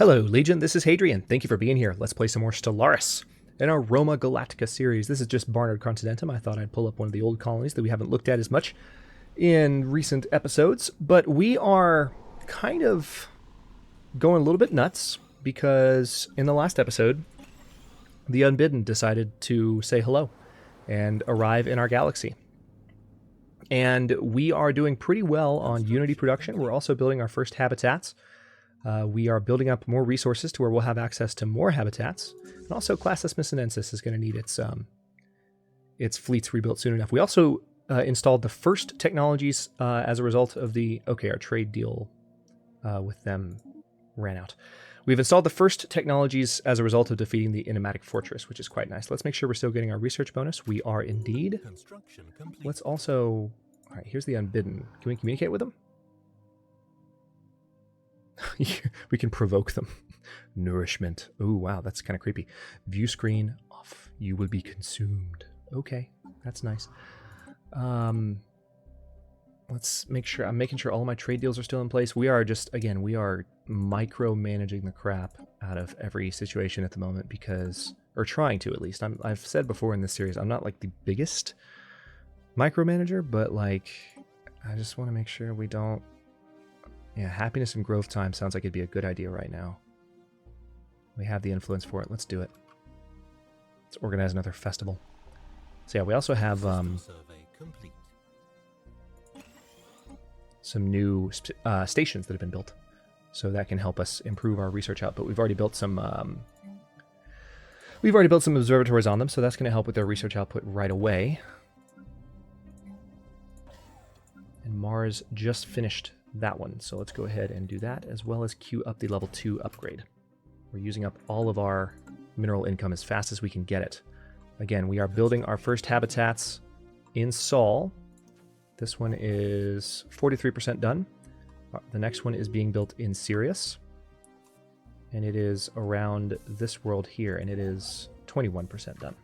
Hello, Legion. This is Hadrian. Thank you for being here. Let's play some more Stellaris. In our Roma Galactica series, this is just Barnard Continentum. I thought I'd pull up one of the old colonies that we haven't looked at as much in recent episodes, but we are kind of going a little bit nuts because in the last episode, the Unbidden decided to say hello and arrive in our galaxy. And we are doing pretty well on Unity production. We're also building our first habitats. We are building up more resources to where we'll have access to more habitats. And also, Classis Missinensis is going to need its fleets rebuilt soon enough. We also installed the first technologies as a result of our trade deal with them ran out. We've installed the first technologies as a result of defeating the Enigmatic Fortress, which is quite nice. Let's make sure we're still getting our research bonus. We are indeed. Let's also... All right, here's the Unbidden. Can we communicate with them? We can provoke them. Nourishment. Oh, wow, that's kind of creepy. View screen off. You will be consumed. Okay, that's nice. Let's make sure, I'm making sure all of my trade deals are still in place. We are just, again, we are micromanaging the crap out of every situation at the moment because, or trying to at least. I've said before in this series, I'm not like the biggest micromanager, but like, I just want to make sure we don't. Yeah, happiness and growth time sounds like it'd be a good idea right now. We have the influence for it. Let's do it. Let's organize another festival. So yeah, we also have some new stations that have been built. So that can help us improve our research output. We've already built some observatories on them, so that's going to help with their research output right away. And Mars just finished that one, so let's go ahead and do that, as well as queue up the level 2 upgrade. We're using up all of our mineral income as fast as we can get it. Again, we are building our first habitats in Sol. This one is 43% done. The next one is being built in Sirius, and it is around this world here, and it is 21% done.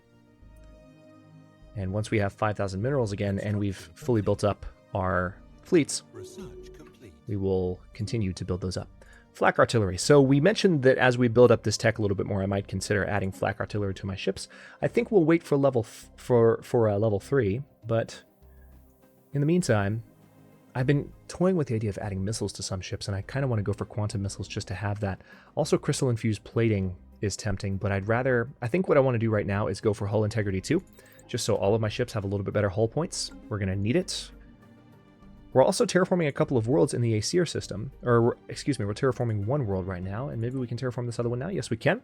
And once we have 5,000 minerals again, and we've fully built up our fleets, we will continue to build those up. Flak artillery. So we mentioned that as we build up this tech a little bit more, I might consider adding flak artillery to my ships. I think we'll wait for level 3, but in the meantime, I've been toying with the idea of adding missiles to some ships, and I kind of want to go for quantum missiles just to have that. Also, crystal infused plating is tempting, but I think what I want to do right now is go for hull integrity 2, just so all of my ships have a little bit better hull points. We're going to need it. We're also terraforming a couple of worlds in the Aesir system. Or, excuse me, we're terraforming one world right now, and maybe we can terraform this other one now. Yes, we can.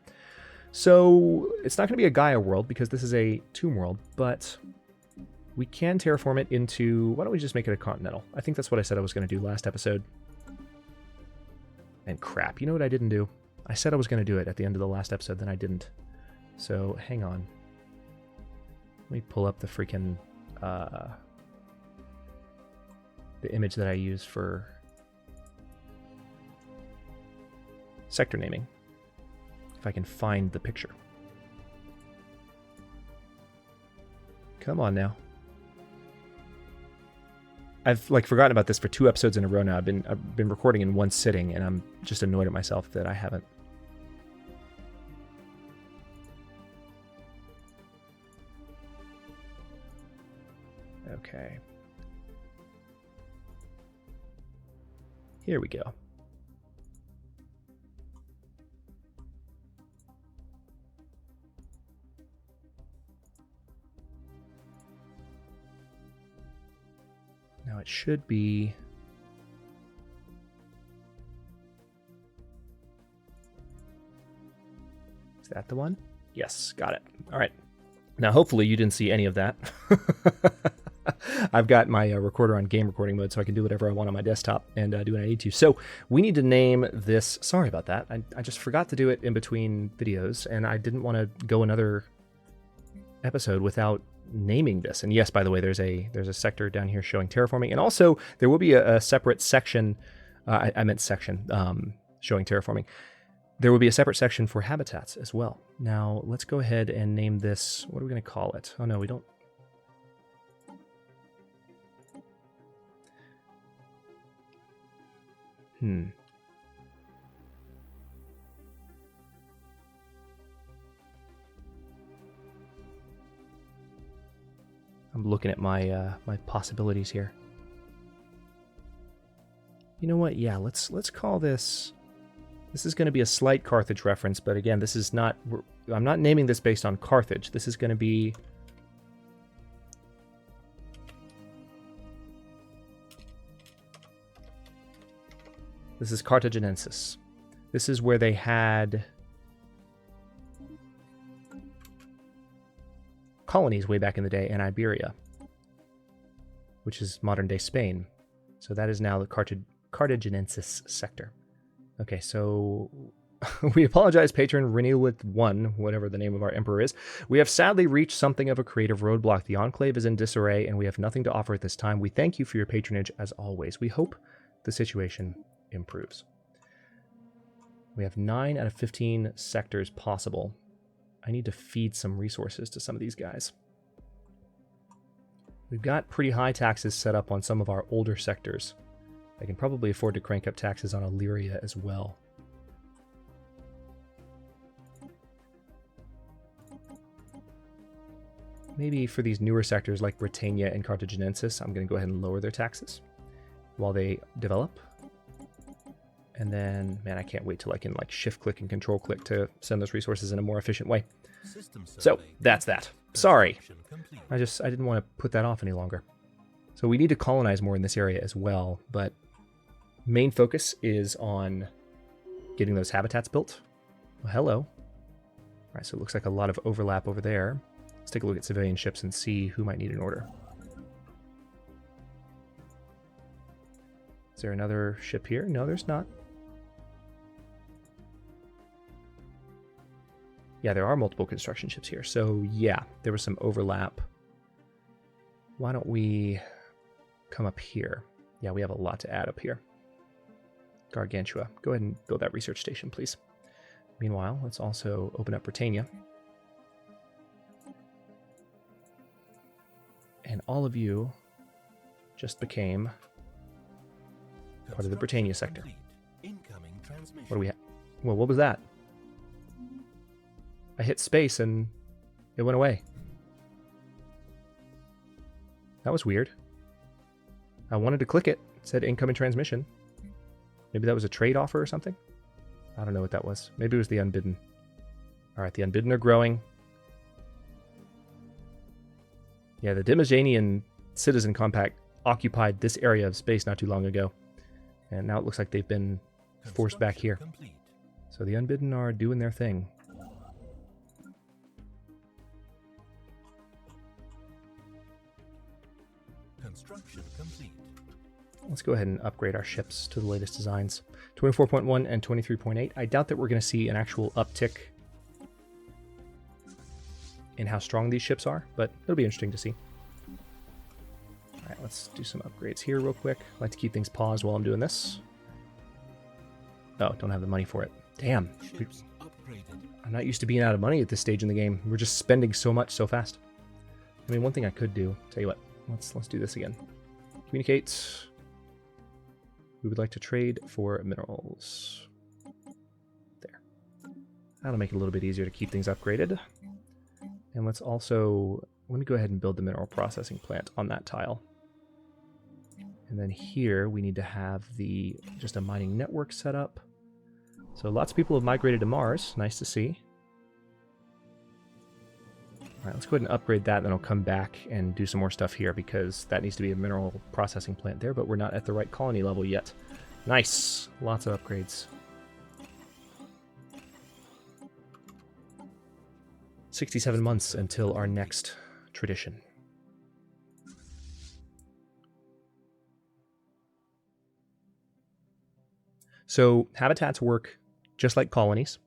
So, it's not going to be a Gaia world, because this is a tomb world, but we can terraform it into... Why don't we just make it a continental? I think that's what I said I was going to do last episode. And crap, you know what I didn't do? I said I was going to do it at the end of the last episode, then I didn't. So, hang on. Let me pull up the freaking... the image that I use for sector naming, if I can find the picture. Come on now. I've forgotten about this for 2 episodes in a row now. I've been recording in one sitting, and I'm just annoyed at myself that I haven't. Okay. Here we go. Now it should be... Is that the one? Yes, got it. All right. Now hopefully you didn't see any of that. I've got my recorder on game recording mode, so I can do whatever I want on my desktop and do what I need to. So we need to name this... Sorry about that. I just forgot to do it in between videos, and I didn't want to go another episode without naming this. And yes, by the way, there's a sector down here showing terraforming, and also there will be a separate section... I meant section showing terraforming. There will be a separate section for habitats as well. Now, let's go ahead and name this... What are we going to call it? Oh, no, we don't... I'm looking at my my possibilities here. You know what? Yeah, let's call this. This is going to be a slight Carthage reference, but again, this is not. I'm not naming this based on Carthage. This is going to be. This is Carthaginensis. This is where they had colonies way back in the day in Iberia, which is modern-day Spain. So that is now the Carthaginensis sector. Okay, so we apologize, patron Renewlith1, whatever the name of our emperor is. We have sadly reached something of a creative roadblock. The Enclave is in disarray, and we have nothing to offer at this time. We thank you for your patronage, as always. We hope the situation improves. We have 9 out of 15 sectors possible. I need to feed some resources to some of these guys. We've got pretty high taxes set up on some of our older sectors. I can probably afford to crank up taxes on Illyria as well. Maybe for these newer sectors like Britannia and Carthaginensis, I'm going to go ahead and lower their taxes while they develop. And then, man, I can't wait till I can like shift click and control click to send those resources in a more efficient way. So that's that. Sorry. I didn't want to put that off any longer. So we need to colonize more in this area as well, but main focus is on getting those habitats built. Well, hello. All right, so it looks like a lot of overlap over there. Let's take a look at civilian ships and see who might need an order. Is there another ship here? No, there's not. Yeah, there are multiple construction ships here. So yeah, there was some overlap. Why don't we come up here? Yeah, we have a lot to add up here. Gargantua. Go ahead and build that research station, please. Meanwhile, let's also open up Britannia. And all of you just became part of the Britannia sector. What do we have? Well, what was that? I hit space and it went away. That was weird. I wanted to click it. It said incoming transmission. Maybe that was a trade offer or something? I don't know what that was. Maybe it was the Unbidden. Alright, the Unbidden are growing. Yeah, the Dimajanian Citizen Compact occupied this area of space not too long ago. And now it looks like they've been forced back here. So the Unbidden are doing their thing. Construction complete. Let's go ahead and upgrade our ships to the latest designs. 24.1 and 23.8. I doubt that we're going to see an actual uptick in how strong these ships are, but it'll be interesting to see. Alright, let's do some upgrades here real quick. I like to keep things paused while I'm doing this. Oh, don't have the money for it. Damn. I'm not used to being out of money at this stage in the game. We're just spending so much so fast. I mean, one thing I could do, tell you what, let's do this again. Communicate. We would like to trade for minerals. There. That'll make it a little bit easier to keep things upgraded. And let's also, let me go ahead and build the mineral processing plant on that tile. And then here we need to have just a mining network set up. So lots of people have migrated to Mars. Nice to see. All right, let's go ahead and upgrade that, and then I'll come back and do some more stuff here because that needs to be a mineral processing plant there, but we're not at the right colony level yet. Nice. Lots of upgrades. 67 months until our next tradition. So habitats work just like colonies.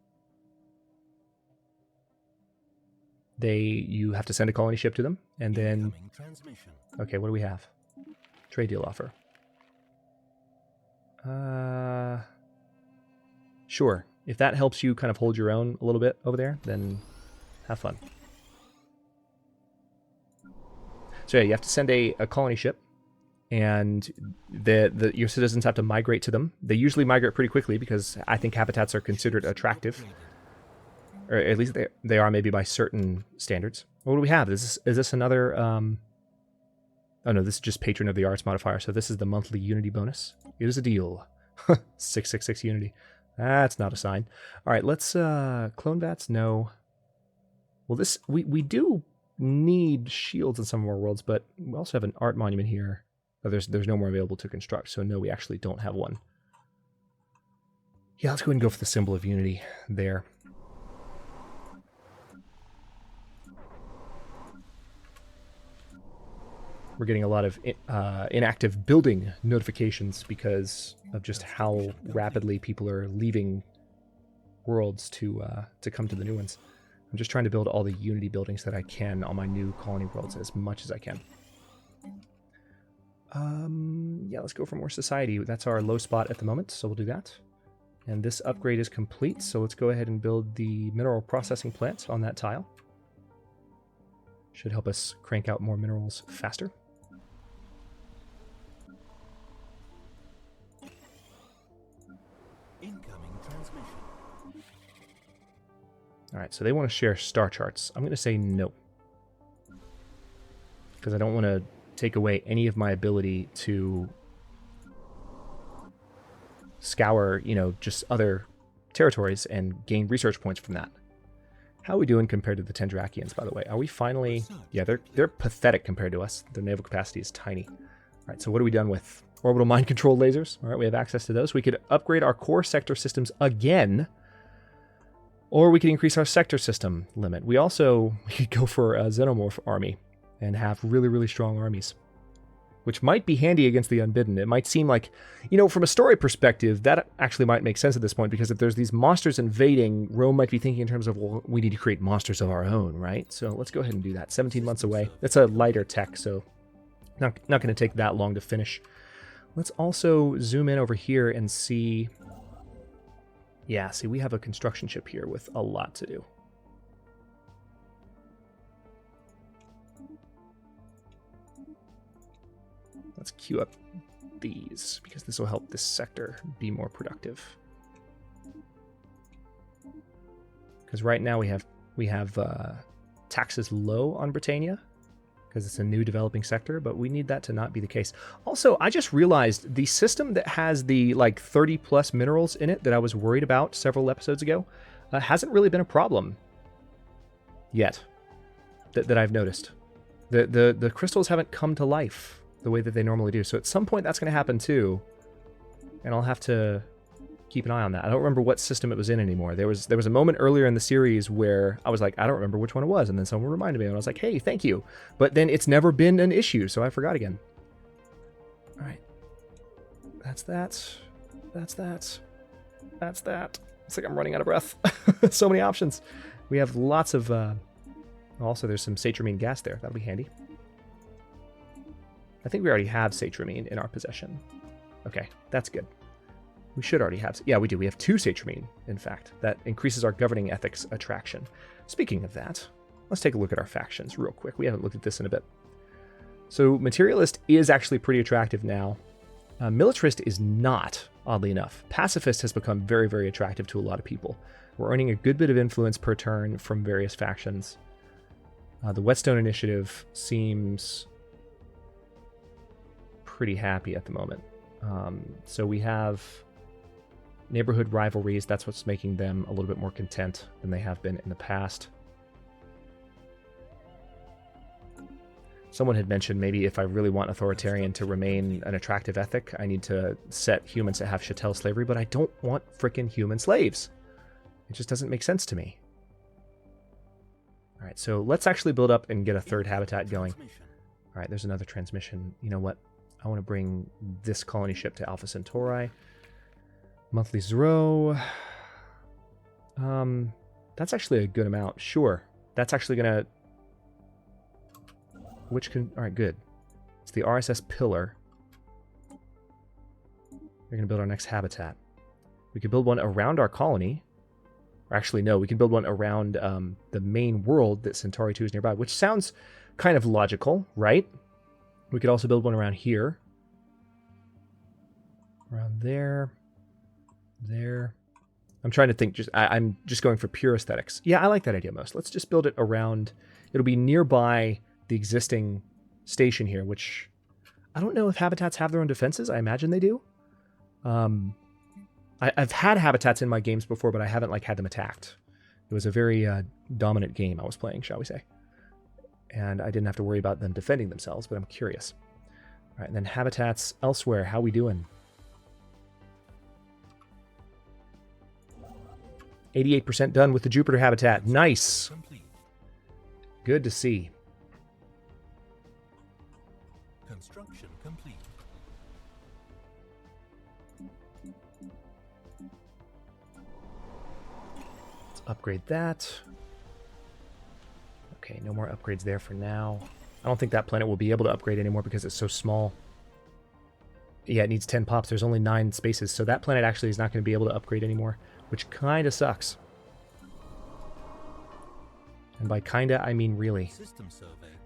You have to send a colony ship to them, and then... Okay, what do we have? Trade deal offer. Sure. If that helps you kind of hold your own a little bit over there, then have fun. So yeah, you have to send a colony ship, and your citizens have to migrate to them. They usually migrate pretty quickly because I think habitats are considered attractive. Or at least they are maybe by certain standards. What do we have? Is this another Oh no, this is just Patron of the Arts modifier. So this is the monthly Unity bonus. It is a deal. 666 Unity. That's not a sign. All right, let's clone vats. No. Well, this we do need shields in some of our worlds, but we also have an art monument here. Oh, there's no more available to construct, so no, we actually don't have one. Yeah, let's go ahead and go for the symbol of Unity there. We're getting a lot of inactive building notifications because of just how rapidly people are leaving worlds to come to the new ones. I'm just trying to build all the Unity buildings that I can on my new colony worlds as much as I can. Yeah, let's go for more society. That's our low spot at the moment, so we'll do that. And this upgrade is complete, so let's go ahead and build the mineral processing plant on that tile. Should help us crank out more minerals faster. Incoming transmission. All right, so they want to share star charts. I'm going to say no, because I don't want to take away any of my ability to scour, you know, just other territories and gain research points from that. How are we doing compared to the Tendrakians, by the way? Are we finally... Yeah, they're pathetic compared to us. Their naval capacity is tiny. All right, so what are we done with? Orbital mind control lasers. All right, we have access to those. We could upgrade our core sector systems again, or we could increase our sector system limit. We could go for a xenomorph army and have really, really strong armies, which might be handy against the Unbidden. It might seem like, you know, from a story perspective, that actually might make sense at this point, because if there's these monsters invading, Rome might be thinking in terms of, well, we need to create monsters of our own, right? So let's go ahead and do that. 17 months away. That's a lighter tech, so not going to take that long to finish. Let's also zoom in over here and see... Yeah, see, we have a construction ship here with a lot to do. Let's queue up these, because this will help this sector be more productive. Because right now we have taxes low on Britannia, because it's a new developing sector, but we need that to not be the case. Also, I just realized the system that has the like 30 plus minerals in it that I was worried about several episodes ago hasn't really been a problem yet that I've noticed. The crystals haven't come to life the way that they normally do. So at some point that's going to happen too, and I'll have to keep an eye on that. I don't remember what system it was in anymore. There was a moment earlier in the series where I was like, I don't remember which one it was, and then someone reminded me, and I was like, hey, thank you. But then it's never been an issue, so I forgot again. All right. That's that. That's that. That's that. It's like I'm running out of breath. So many options. We have lots of... also, there's some satramine gas there. That'll be handy. I think we already have satramine in our possession. Okay, that's good. We should already have... Yeah, we do. We have 2 satramine, in fact. That increases our governing ethics attraction. Speaking of that, let's take a look at our factions real quick. We haven't looked at this in a bit. So Materialist is actually pretty attractive now. Militarist is not, oddly enough. Pacifist has become very, very attractive to a lot of people. We're earning a good bit of influence per turn from various factions. The Whetstone Initiative seems pretty happy at the moment. So we have neighborhood rivalries. That's what's making them a little bit more content than they have been in the past. Someone had mentioned maybe if I really want authoritarian to remain an attractive ethic, I need to set humans that have chattel slavery, but I don't want frickin' human slaves. It just doesn't make sense to me. All right, so let's actually build up and get a third habitat going. All right, there's another transmission. You know what? I want to bring this colony ship to Alpha Centauri. Monthly Zero. That's actually a good amount. Sure. That's actually going to... All right, good. It's the RSS Pillar. We're going to build our next habitat. We could build one around our colony. Or actually, no, we can build one around the main world that Centauri 2 is nearby, which sounds kind of logical, right? We could also build one around here. Around there. There. I'm trying to think. I'm just going for pure aesthetics. Yeah, I like that idea most. Let's just build it around. It'll be nearby the existing station here, which I don't know if habitats have their own defenses. I imagine they do. I've had habitats in my games before, but I haven't like had them attacked. It was a very dominant game I was playing, shall we say. And I didn't have to worry about them defending themselves, but I'm curious. All right, and then habitats elsewhere. How we doing? 88% done with the Jupiter habitat. Nice. Good to see. Construction complete. Let's upgrade that. Okay, no more upgrades there for now. I don't think that planet will be able to upgrade anymore because it's so small. Yeah, it needs 10 pops. There's only 9 spaces, so that planet actually is not going to be able to upgrade anymore, which kind of sucks. And by kinda, I mean really.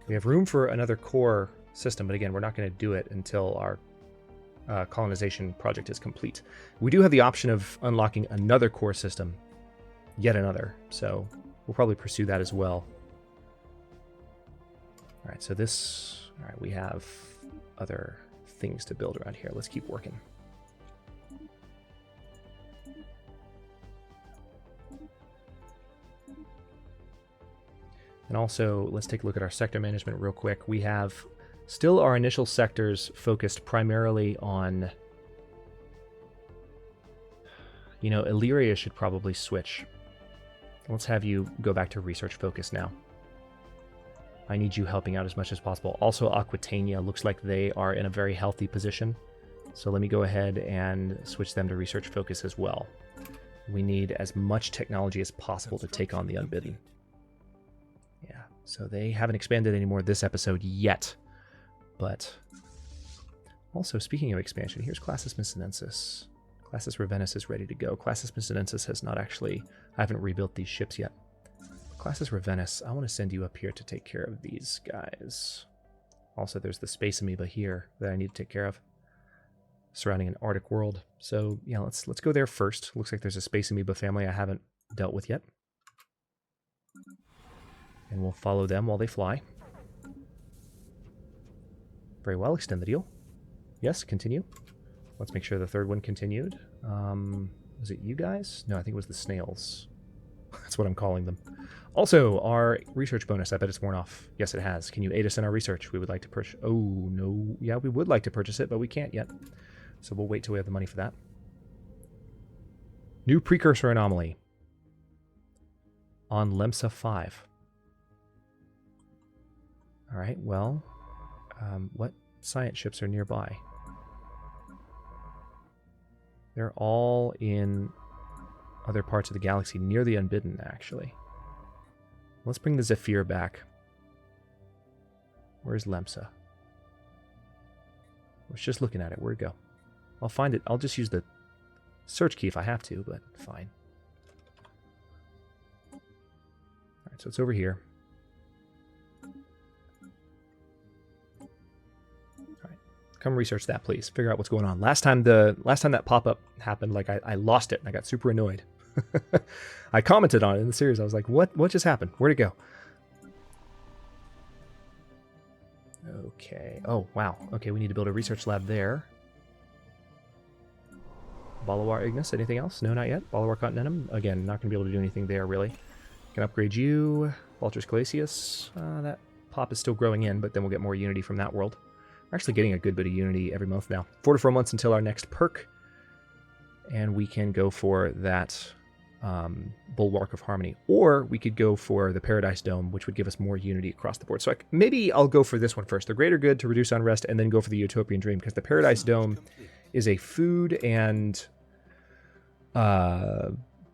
We have room for another core system, but again, we're not going to do it until our colonization project is complete. We do have the option of unlocking another core system, yet another, so we'll probably pursue that as well. All right, so this, all right, we have other things to build around here. Let's keep working. And also, let's take a look at our sector management real quick. We have still our initial sectors focused primarily on, you know, Illyria should probably switch. Let's have you go back to research focus now. I need you helping out as much as possible. Also, Aquitania looks like they are in a very healthy position. So let me go ahead and switch them to research focus as well. We need as much technology as possible to take on the Unbidden. Yeah, so they haven't expanded anymore this episode yet. But also, speaking of expansion, here's Classis Missinensis. Classis Ravenus is ready to go. Classis Missinensis has not actually... I haven't rebuilt these ships yet. Classis Ravenus, I want to send you up here to take care of these guys. Also, there's the space amoeba here that I need to take care of, surrounding an Arctic world. So, yeah, let's go there first. Looks like there's a space amoeba family I haven't dealt with yet. And we'll follow them while they fly. Very well, extend the deal. Yes, continue. Let's make sure the third one continued. Was it you guys? No, I think it was the snails. That's what I'm calling them. Also, our research bonus, I bet it's worn off. Yes, it has. Can you aid us in our research? We would like to purchase... Oh, no. Yeah, we would like to purchase it, but we can't yet. So we'll wait till we have the money for that. New precursor anomaly. On Lemsa 5. Alright, well... what science ships are nearby? They're all in other parts of the galaxy, near the Unbidden, actually. Let's bring the Zephyr back. Where's Lemsa? I was just looking at it. Where'd it go? I'll find it. I'll just use the search key if I have to, but fine. Alright, so it's over here. Come research that, please. Figure out what's going on. Last time that pop-up happened, like I lost it and I got super annoyed. I commented on it in the series. I was like, what just happened? Where'd it go? Okay. Oh, wow. Okay, we need to build a research lab there. Balawar Ignis, anything else? No, not yet. Balawar Continentum. Again, not going to be able to do anything there, really. Can upgrade you. Vultures Glacius. That pop is still growing in, but then we'll get more unity from that world. We're actually getting a good bit of unity every month now. 4 to 4 months until our next perk. And we can go for that Bulwark of Harmony. Or we could go for the Paradise Dome, which would give us more unity across the board. So maybe I'll go for this one first. The Greater Good to reduce unrest, and then go for the Utopian Dream, because the Paradise Dome is a food and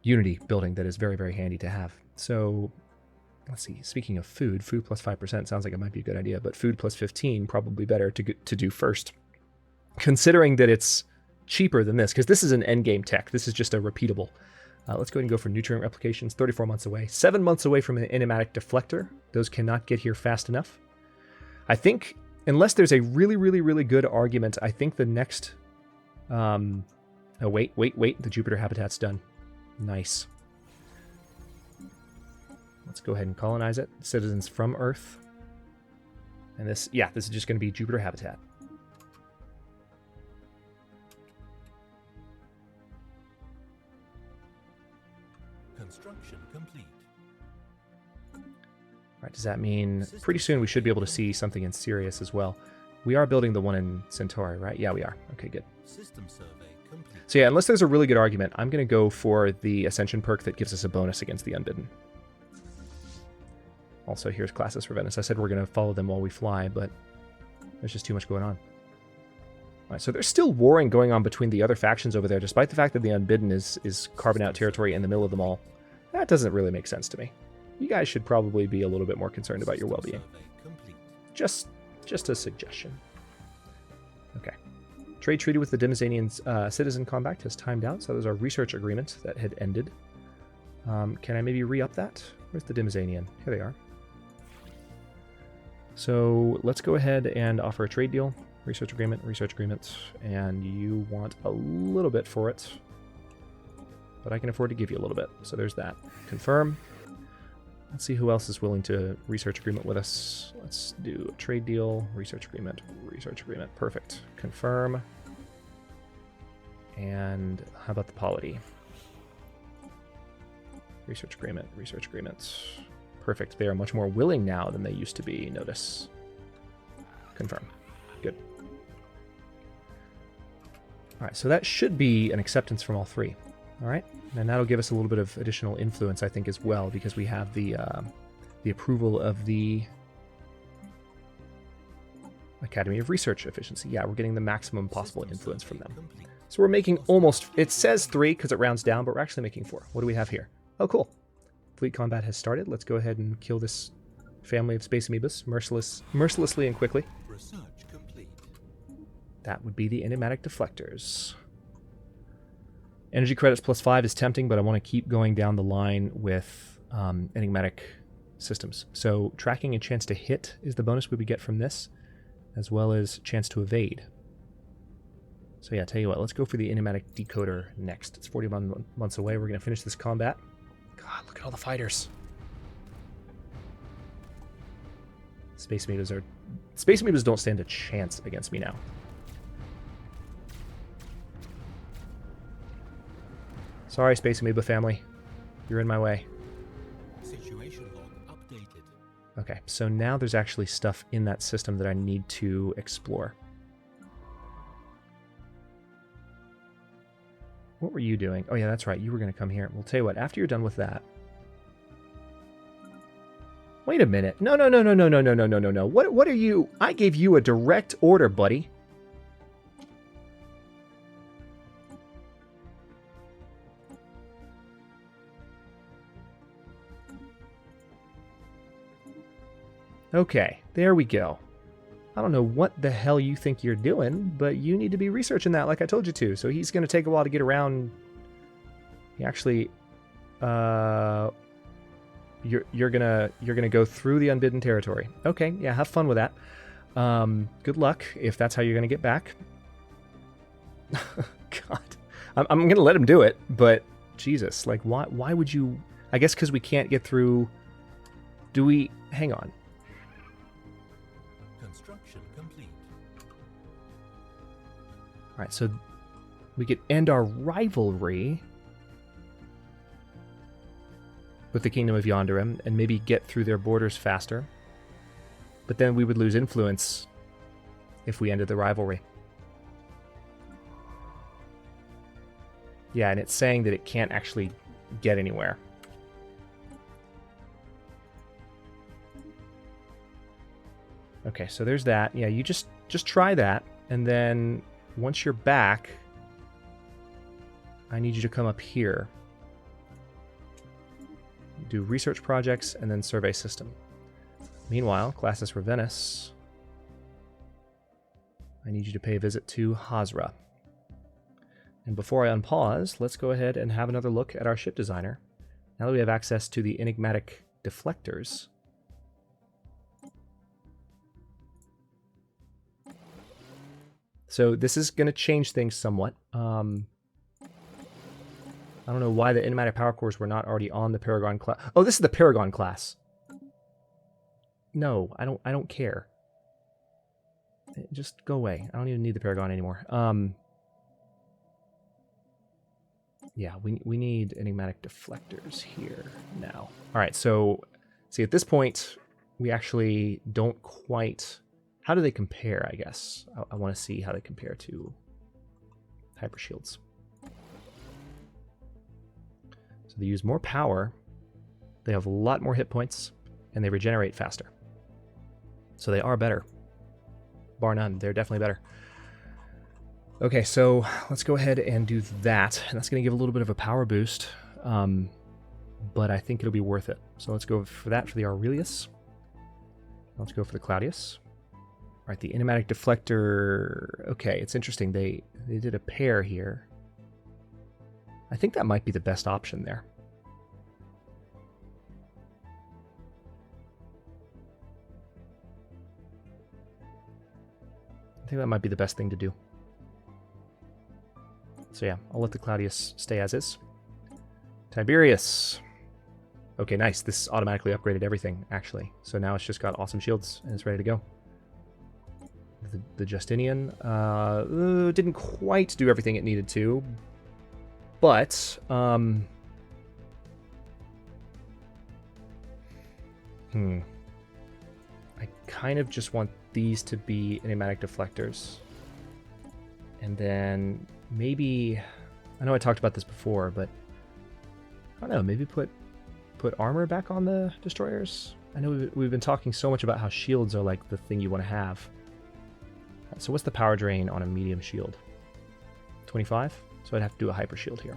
unity building that is very, very handy to have. So... let's see, speaking of food plus 5% sounds like it might be a good idea, but food plus 15 probably better to do first. Considering that it's cheaper than this, because this is an endgame tech. This is just a repeatable. Let's go ahead and go for nutrient replications, 34 months away. 7 months away from an enigmatic deflector. Those cannot get here fast enough. I think, unless there's a really, really, really good argument, I think the next... oh, wait, the Jupiter habitat's done. Nice. Let's go ahead and colonize it. Citizens from Earth. And this is just going to be Jupiter habitat. Construction complete. All right, does that mean pretty soon we should be able to see something in Sirius as well? We are building the one in Centauri, right? Yeah, we are. Okay, good. System survey complete. So yeah, unless there's a really good argument, I'm going to go for the Ascension perk that gives us a bonus against the Unbidden. Also, here's Classes for Venice. I said we're going to follow them while we fly, but there's just too much going on. All right, so there's still warring going on between the other factions over there, despite the fact that the Unbidden is carving out territory in the middle of them all. That doesn't really make sense to me. You guys should probably be a little bit more concerned about your well-being. Just a suggestion. Okay. Trade treaty with the Dimizanian Citizen Compact has timed out, so there's our research agreement that had ended. Can I maybe re-up that? Where's the Dimizanian? Here they are. So let's go ahead and offer a trade deal. Research agreement, and you want a little bit for it. But I can afford to give you a little bit, so there's that. Confirm. Let's see who else is willing to research agreement with us. Let's do a trade deal, research agreement. Perfect. Confirm. And how about the polity? Research agreement. Perfect. They are much more willing now than they used to be, notice. Confirm. Good. All right, so that should be an acceptance from all three. All right, and that'll give us a little bit of additional influence, I think, as well, because we have the approval of the Academy of Research Efficiency. Yeah, we're getting the maximum possible influence from them. So we're making almost, it says 3 because it rounds down, but we're actually making 4. What do we have here? Oh, cool. Fleet combat has started. Let's go ahead and kill this family of space amoebas mercilessly and quickly. Research complete. That would be the enigmatic deflectors. Energy credits +5 is tempting, but I want to keep going down the line with enigmatic systems. So tracking and chance to hit is the bonus we would get from this, as well as chance to evade. So yeah, tell you what, let's go for the enigmatic decoder next. It's 41 months away. We're going to finish this combat. God, look at all the fighters. Space amoebas don't stand a chance against me now. Sorry, Space Amoeba family. You're in my way. Situation log updated. Okay, so now there's actually stuff in that system that I need to explore. What were you doing? Oh yeah, that's right. You were going to come here. We'll tell you what, after you're done with that... Wait a minute. No. What are you... I gave you a direct order, buddy. Okay, there we go. I don't know what the hell you think you're doing, but you need to be researching that like I told you to. So he's going to take a while to get around. He actually, you're gonna go through the unbidden territory. Okay, yeah, have fun with that. Good luck if that's how you're gonna get back. God, I'm gonna let him do it, but Jesus, like, why would you? I guess because we can't get through. Do we? Hang on. Construction complete. All right, so we could end our rivalry with the Kingdom of Yonderim and maybe get through their borders faster. But then we would lose influence if we ended the rivalry. Yeah, and it's saying that it can't actually get anywhere. Okay, so there's that. Yeah, you just try that, and then once you're back, I need you to come up here. Do research projects, and then survey system. Meanwhile, classes for Venice. I need you to pay a visit to Hazra. And before I unpause, let's go ahead and have another look at our ship designer. Now that we have access to the enigmatic deflectors, so this is going to change things somewhat. I don't know why the enigmatic power cores were not already on the Paragon class. Oh, this is the Paragon class. No, I don't care. Just go away. I don't even need the Paragon anymore. Yeah, we need enigmatic deflectors here now. All right, so see at this point, we actually don't quite... How do they compare, I guess? I want to see how they compare to hyper shields. So they use more power, they have a lot more hit points, and they regenerate faster. So they are better. Bar none, they're definitely better. Okay, so let's go ahead and do that. And that's going to give a little bit of a power boost, but I think it'll be worth it. So let's go for that for the Aurelius. Let's go for the Claudius. All right, the enigmatic deflector. Okay, it's interesting. They did a pair here. I think that might be the best option there. I think that might be the best thing to do. So yeah, I'll let the Claudius stay as is. Tiberius. Okay, nice. This automatically upgraded everything, actually. So now it's just got awesome shields and it's ready to go. The Justinian didn't quite do everything it needed to, but I kind of just want these to be enigmatic deflectors, and then maybe, I know I talked about this before, but I don't know, maybe put armor back on the destroyers. I know we've been talking so much about how shields are like the thing you want to have. Right, so what's the power drain on a medium shield? 25? So I'd have to do a hyper shield here.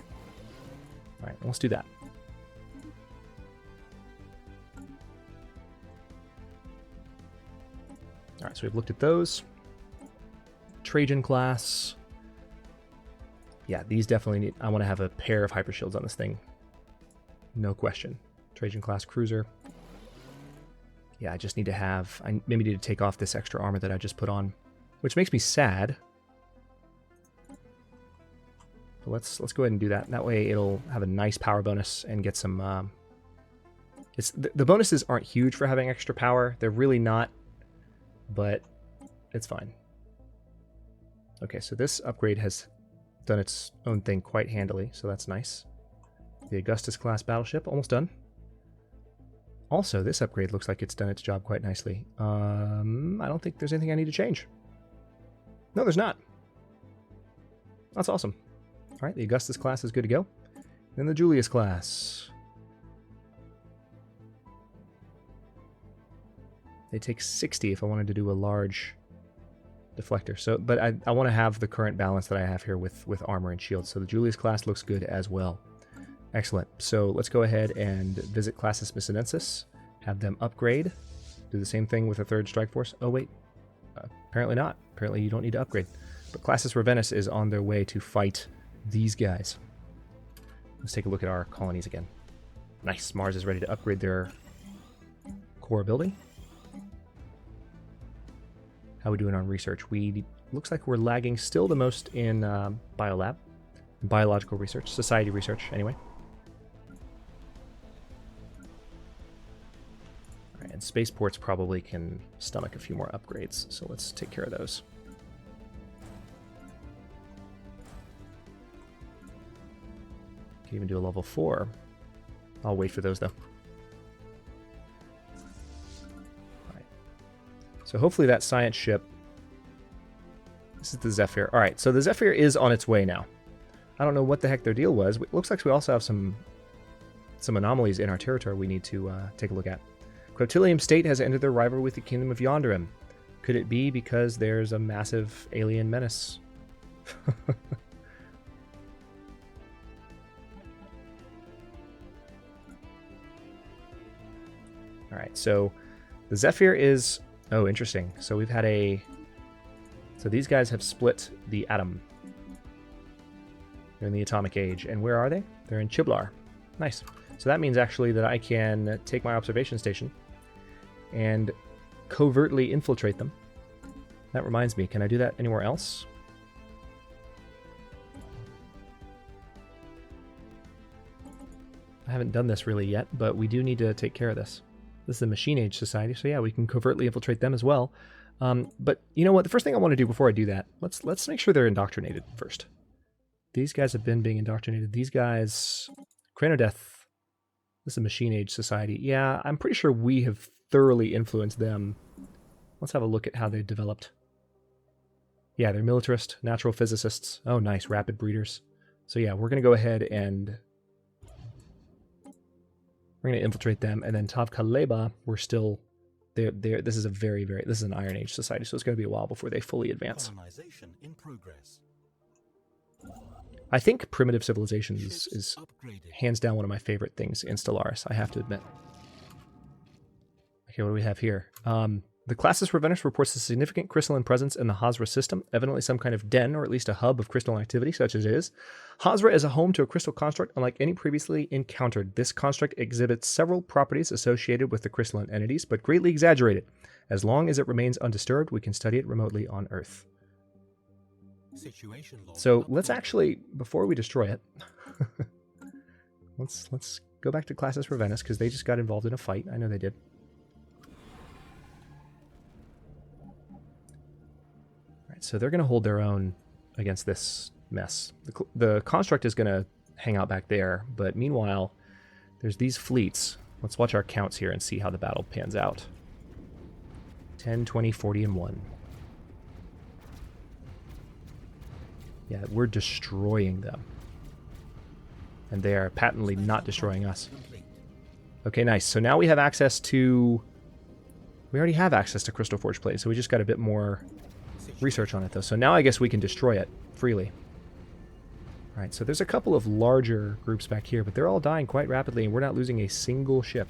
All right, let's do that. All right, so we've looked at those. Trajan class. Yeah, these definitely need... I want to have a pair of hyper shields on this thing. No question. Trajan class cruiser. Yeah, I just need to have... I maybe need to take off this extra armor that I just put on, which makes me sad. But let's go ahead and do that. That way it'll have a nice power bonus and get some... the bonuses aren't huge for having extra power. They're really not, but it's fine. Okay, so this upgrade has done its own thing quite handily, so that's nice. The Augustus class battleship, almost done. Also, this upgrade looks like it's done its job quite nicely. I don't think there's anything I need to change. No, there's not. That's awesome. All right, the Augustus class is good to go. Then the Julius class. They take 60 if I wanted to do a large deflector. So, but I want to have the current balance that I have here with armor and shields. So the Julius class looks good as well. Excellent. So let's go ahead and visit Classis Missinensis, have them upgrade, do the same thing with a third strike force. Oh wait, apparently not. Apparently you don't need to upgrade. But Classis Ravenus is on their way to fight these guys. Let's take a look at our colonies again. Nice. Mars is ready to upgrade their core building. How are we doing on research? Looks like we're lagging still the most in biolab, biological research, society research anyway. All right, and spaceports probably can stomach a few more upgrades, so let's take care of those. Can even do a level 4. I'll wait for those though. So hopefully that science ship... This is the Zephyr. All right, so the Zephyr is on its way now. I don't know what the heck their deal was. It looks like we also have some anomalies in our territory we need to take a look at. Quotilium State has ended their rivalry with the Kingdom of Yonderim. Could it be because there's a massive alien menace? All right, so the Zephyr is... Oh, interesting. So we've had a... So these guys have split the atom. They're in the atomic age. And where are they? They're in Chiblar. Nice. So that means actually that I can take my observation station and covertly infiltrate them. That reminds me, can I do that anywhere else? I haven't done this really yet, but we do need to take care of this. This is the Machine Age Society, so yeah, we can covertly infiltrate them as well. But you know what? The first thing I want to do before I do that, let's make sure they're indoctrinated first. These guys have been being indoctrinated. These guys, Death. This is a machine age society. Yeah, I'm pretty sure we have thoroughly influenced them. Let's have a look at how they developed. Yeah, they're militarist, natural physicists. Oh, nice, rapid breeders. So yeah, we're going to go ahead and we're going to infiltrate them. And then Tav Kaleba, we're still... This is this is an Iron Age society, so it's going to be a while before they fully advance. Colonization in progress. I think primitive civilizations is hands down one of my favorite things in Stellaris, I have to admit. Okay, what do we have here? The Classis Ravenous reports a significant crystalline presence in the Hazra system, evidently some kind of den, or at least a hub of crystalline activity, such as it is. Hazra is a home to a crystal construct unlike any previously encountered. This construct exhibits several properties associated with the crystalline entities, but greatly exaggerated. As long as it remains undisturbed, we can study it remotely on Earth. So let's actually, before we destroy it, let's go back to Classis Ravenous, because they just got involved in a fight. I know they did. So they're going to hold their own against this mess. The construct is going to hang out back there, but meanwhile, there's these fleets. Let's watch our counts here and see how the battle pans out. 10, 20, 40, and 1. Yeah, we're destroying them. And they are patently not destroying us. Okay, nice. So now we have access to... We already have access to Crystal Forge Plate, so we just got a bit more... research on it, though. So now I guess we can destroy it freely. All right, so there's a couple of larger groups back here, but they're all dying quite rapidly, and we're not losing a single ship.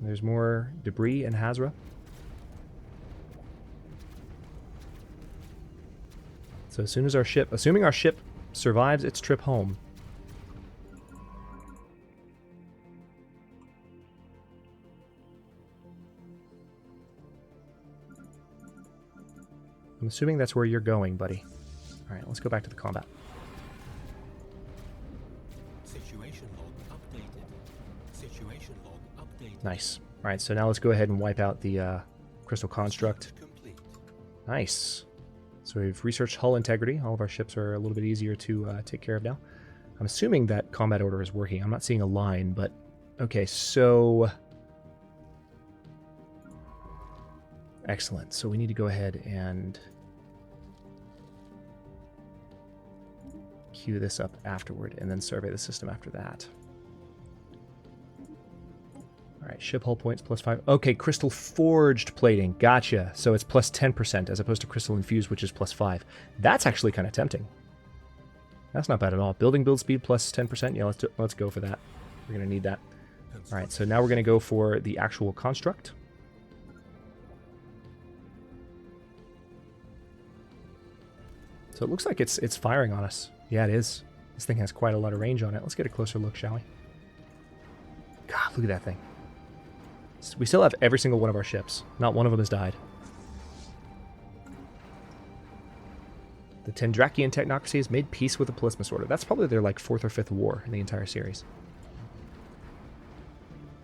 There's more debris in Hazra. So as soon as our ship, assuming our ship survives its trip home, I'm assuming that's where you're going, buddy. All right, let's go back to the combat. Situation log updated. Situation log updated. Nice. All right, so now let's go ahead and wipe out the crystal construct. Complete. Nice. So we've researched hull integrity. All of our ships are a little bit easier to take care of now. I'm assuming that combat order is working. I'm not seeing a line, but... Okay, so... Excellent. So we need to go ahead and... queue this up afterward, and then survey the system after that. Alright, ship hull points +5. Okay, crystal forged plating. Gotcha. So it's +10% as opposed to crystal infused, which is +5. That's actually kind of tempting. That's not bad at all. Building build speed +10%. Yeah, let's go for that. We're going to need that. Alright, so now we're going to go for the actual construct. So it looks like it's firing on us. Yeah, it is. This thing has quite a lot of range on it. Let's get a closer look, shall we? God, look at that thing. We still have every single one of our ships. Not one of them has died. The Tendrakian technocracy has made peace with the Polismus Order. That's probably their like 4th or 5th war in the entire series.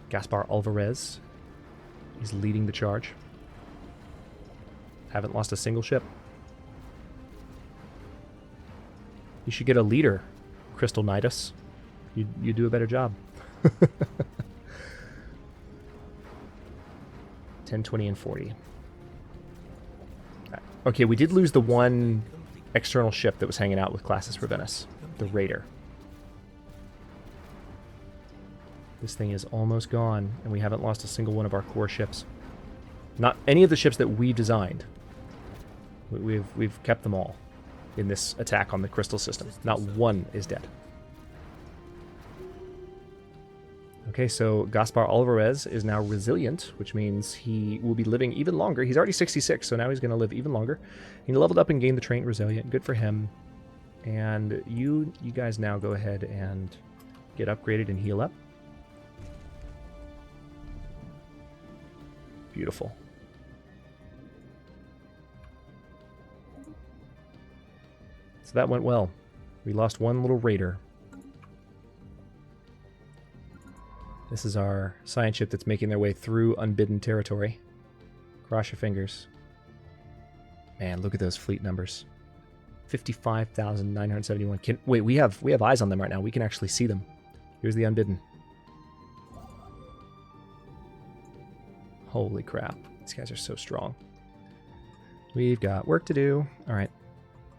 Gaspar Alvarez is leading the charge. Haven't lost a single ship. You should get a leader, Crystal Nidus. You do a better job. 10, 20, and 40. Okay, we did lose the one external ship that was hanging out with Classis Ravenous, the Raider. This thing is almost gone, and we haven't lost a single one of our core ships. Not any of the ships that we designed. We've kept them all in this attack on the crystal system. Not one is dead. Okay, so Gaspar Alvarez is now resilient, which means he will be living even longer. He's already 66, so now he's going to live even longer. He leveled up and gained the trait resilient. Good for him. And you guys now go ahead and get upgraded and heal up. Beautiful. So that went well. We lost one little raider. This is our science ship that's making their way through unbidden territory. Cross your fingers. Man, look at those fleet numbers. 55,971. Wait, we have eyes on them right now. We can actually see them. Here's the Unbidden. Holy crap. These guys are so strong. We've got work to do. All right.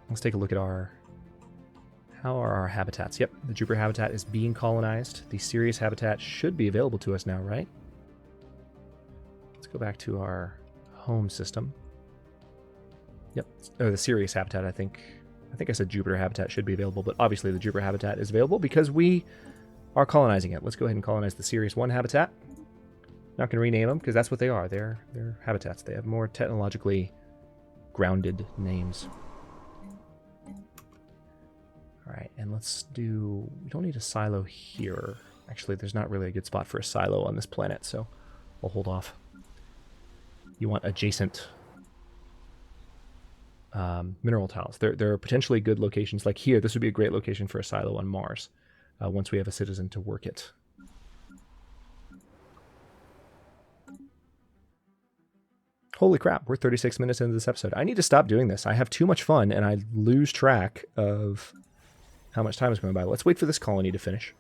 Let's take a look at how are our habitats? Yep, the Jupiter habitat is being colonized. The Sirius habitat should be available to us now, right? Let's go back to our home system. Yep, the Sirius habitat, I think I said Jupiter habitat should be available, but obviously the Jupiter habitat is available because we are colonizing it. Let's go ahead and colonize the Sirius 1 habitat. Not going to rename them because that's what they are. They're habitats. They have more technologically grounded names. All right, and we don't need a silo here. Actually, there's not really a good spot for a silo on this planet, so we'll hold off. You want adjacent mineral tiles. There are potentially good locations. Like here, this would be a great location for a silo on Mars once we have a citizen to work it. Holy crap, we're 36 minutes into this episode. I need to stop doing this. I have too much fun, and I lose track of how much time is going by. Let's wait for this colony to finish.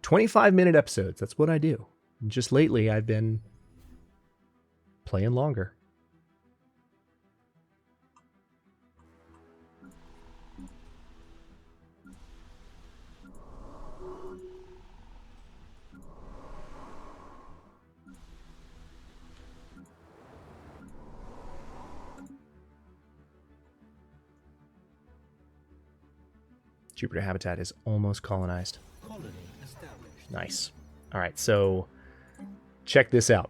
25-minute episodes. That's what I do. Just lately, I've been playing longer. Jupiter habitat is almost colonized. Colony established. Nice. All right, so check this out.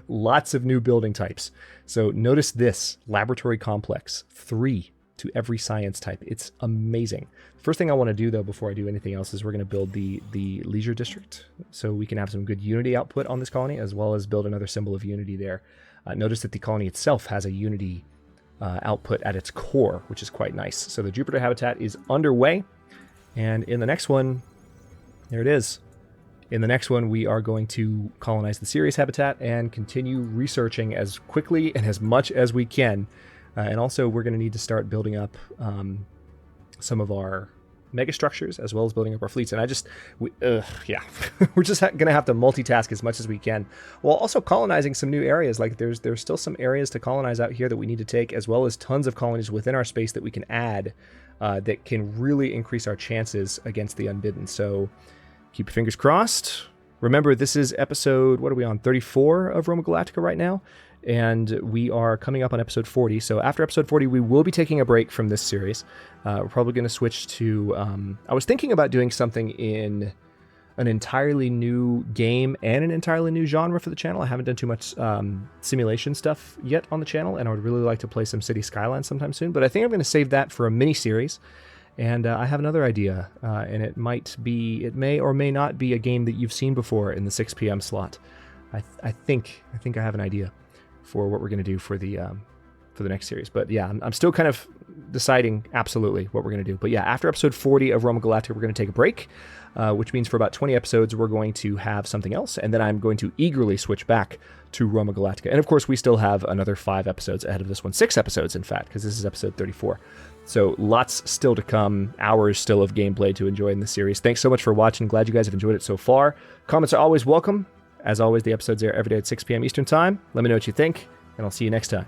Lots of new building types. So notice this laboratory complex, 3 to every science type. It's amazing. First thing I want to do though, before I do anything else, is we're going to build the leisure district so we can have some good Unity output on this colony, as well as build another symbol of Unity there. Notice that the colony itself has a Unity output at its core, which is quite nice. So the Jupiter habitat is underway, and in the next one, there it is. In the next one, we are going to colonize the Sirius habitat and continue researching as quickly and as much as we can. And also, we're going to need to start building up some of our megastructures, as well as building up our fleets. And we're just going to have to multitask as much as we can, while also colonizing some new areas. Like there's still some areas to colonize out here that we need to take, as well as tons of colonies within our space that we can add that can really increase our chances against the Unbidden. So keep your fingers crossed. Remember, this is episode, what are we on, 34 of Roma Galactica right now? And we are coming up on episode 40. So after episode 40, we will be taking a break from this series. We're probably going to switch to... I was thinking about doing something in an entirely new game and an entirely new genre for the channel. I haven't done too much simulation stuff yet on the channel, and I would really like to play some City Skylines sometime soon. But I think I'm going to save that for a mini-series. And I have another idea, and it may or may not be a game that you've seen before in the 6 p.m. slot. I think I have an idea for what we're going to do for the next series. But yeah, I'm still kind of deciding absolutely what we're going to do. But yeah, after episode 40 of Roma Galactica, we're going to take a break, which means for about 20 episodes, we're going to have something else. And then I'm going to eagerly switch back to Roma Galactica. And of course, we still have another 5 episodes ahead of this one. 6 episodes, in fact, because this is episode 34. So lots still to come, hours still of gameplay to enjoy in this series. Thanks so much for watching. Glad you guys have enjoyed it so far. Comments are always welcome. As always, the episodes air every day at 6 p.m. Eastern Time. Let me know what you think, and I'll see you next time.